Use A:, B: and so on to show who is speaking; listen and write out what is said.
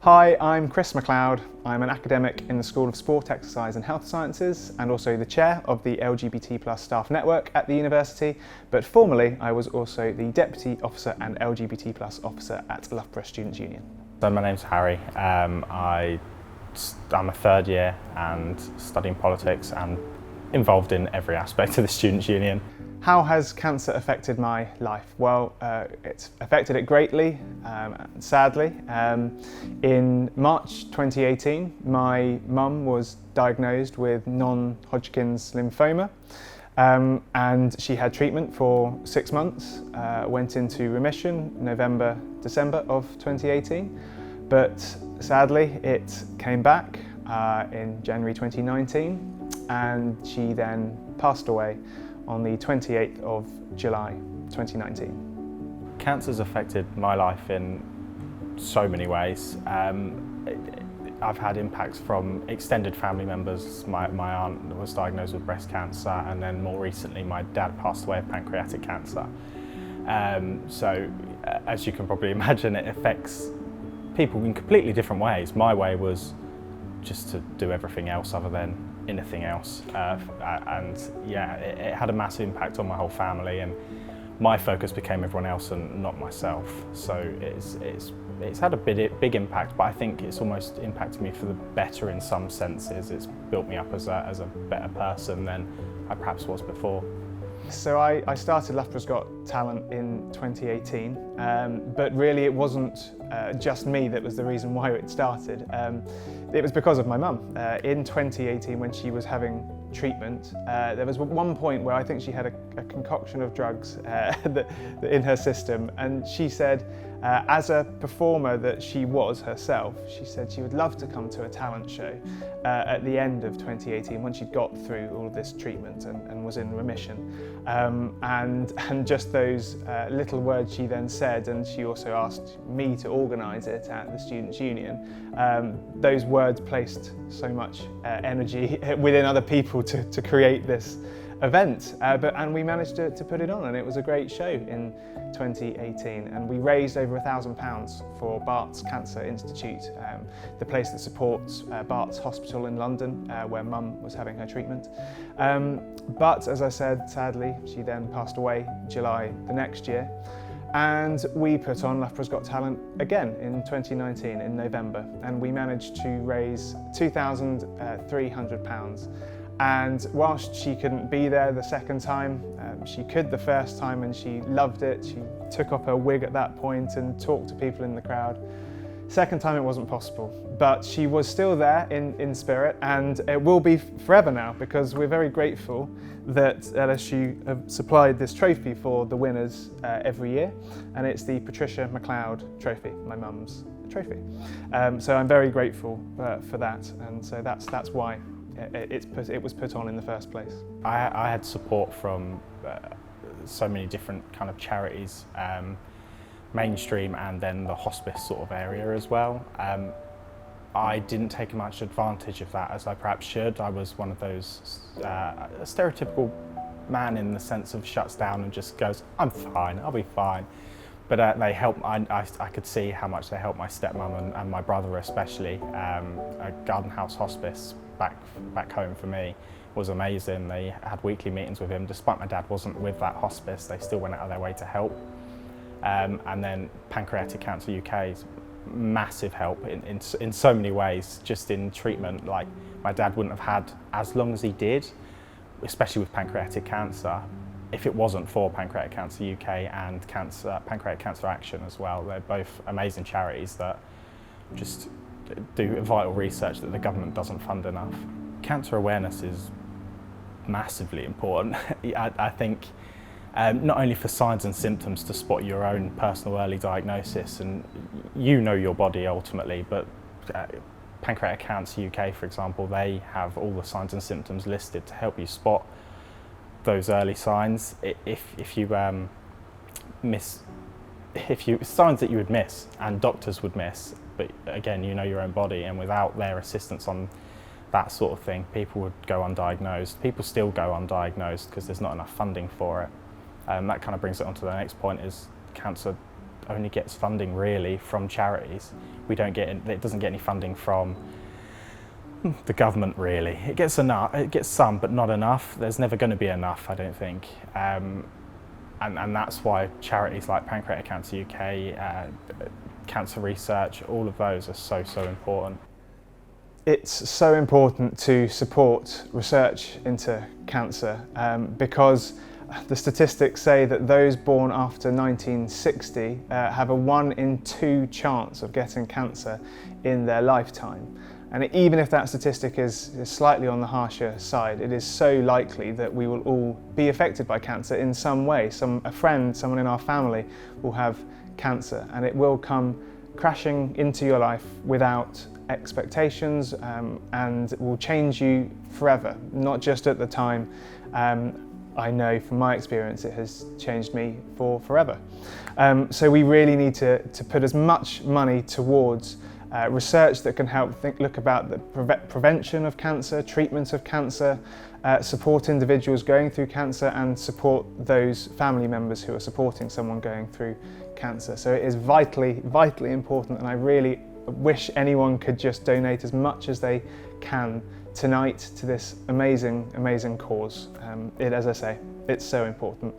A: Hi, I'm Chris MacLeod. I'm an academic in the School of Sport, Exercise and Health Sciences and also the chair of the LGBT+ staff network at the university, but formerly I was also the Deputy Officer and LGBT+ Officer at Loughborough Students' Union.
B: So my name's Harry. I'm a third year and studying politics and involved in every aspect of the Students' Union.
A: How has cancer affected my life? Well, it's affected it greatly, sadly. In March 2018, my mum was diagnosed with non-Hodgkin's lymphoma, and she had treatment for 6 months, went into remission November, December of 2018, but sadly it came back in January 2019, and she then passed away on the 28th of July 2019.
B: Cancer's affected my life in so many ways. I've had impacts from extended family members. My aunt was diagnosed with breast cancer, and then more recently my dad passed away of pancreatic cancer. So as you can probably imagine, it affects people in completely different ways. My way was just to do everything else other than anything else, and yeah, it had a massive impact on my whole family, and my focus became everyone else and not myself. So it's had a big impact, but I think it's almost impacted me for the better in some senses. It's built me up as a better person than I perhaps was before.
A: So I started Loughborough's Got Talent in 2018, but really it wasn't just me that was the reason why it started. It was because of my mum. In 2018, when she was having treatment, there was one point where I think she had a concoction of drugs in her system, and she said, as a performer that she was herself, she said she would love to come to a talent show at the end of 2018 when she'd got through all of this treatment and was in remission. And just those little words she then said, and she also asked me to organise it at the Students' Union, those words placed so much energy within other people to create this event, and we managed to put it on, and it was a great show in 2018, and we raised over £1,000 for Bart's Cancer Institute, the place that supports Bart's Hospital in London, where Mum was having her treatment. But as I said, sadly, she then passed away July the next year, and we put on Loughborough's Got Talent again in 2019 in November, and we managed to raise £2,300. And whilst she couldn't be there the second time, she could the first time, and she loved it. She took off her wig at that point and talked to people in the crowd. Second time it wasn't possible, but she was still there in spirit, and it will be forever now, because we're very grateful that LSU have supplied this trophy for the winners every year, and it's the Patricia MacLeod Trophy, my mum's trophy. So I'm very grateful for that, and so that's why it was put on in the first place.
B: I had support from so many different kind of charities, mainstream and then the hospice sort of area as well. I didn't take much advantage of that as I perhaps should. I was one of those stereotypical man in the sense of shuts down and just goes, I'm fine, I'll be fine. But they helped. I could see how much they helped my stepmum and my brother especially. A Garden House Hospice back home for me was amazing. They had weekly meetings with him. Despite my dad wasn't with that hospice, they still went out of their way to help. And then Pancreatic Cancer UK's massive help in so many ways, just in treatment. Like, my dad wouldn't have had as long as he did, especially with pancreatic cancer, if it wasn't for Pancreatic Cancer UK and Pancreatic Cancer Action as well. They're both amazing charities that just do vital research that the government doesn't fund enough. Cancer awareness is massively important. I think not only for signs and symptoms to spot your own personal early diagnosis, and you know your body ultimately, but Pancreatic Cancer UK, for example, they have all the signs and symptoms listed to help you spot those early signs. If you signs that you would miss and doctors would miss, but again, you know your own body, and without their assistance on that sort of thing, people would go undiagnosed. People still go undiagnosed because there's not enough funding for it. That kind of brings it on to the next point, is cancer only gets funding really from charities. It doesn't get any funding from the government really. It gets some, but not enough. There's never going to be enough, I don't think. And that's why charities like Pancreatic Cancer UK, cancer research, all of those are so important.
A: It's so important to support research into cancer because the statistics say that those born after 1960 have a 1 in 2 chance of getting cancer in their lifetime. And even if that statistic is slightly on the harsher side, it is so likely that we will all be affected by cancer in some way. A friend, someone in our family will have cancer, and it will come crashing into your life without expectations and will change you forever, not just at the time. I know from my experience it has changed me for forever. So we really need to put as much money towards research that can help look about the prevention of cancer, treatment of cancer, support individuals going through cancer, and support those family members who are supporting someone going through cancer. So it is vitally important, and I really wish anyone could just donate as much as they can tonight to this amazing cause. As I say, it's so important.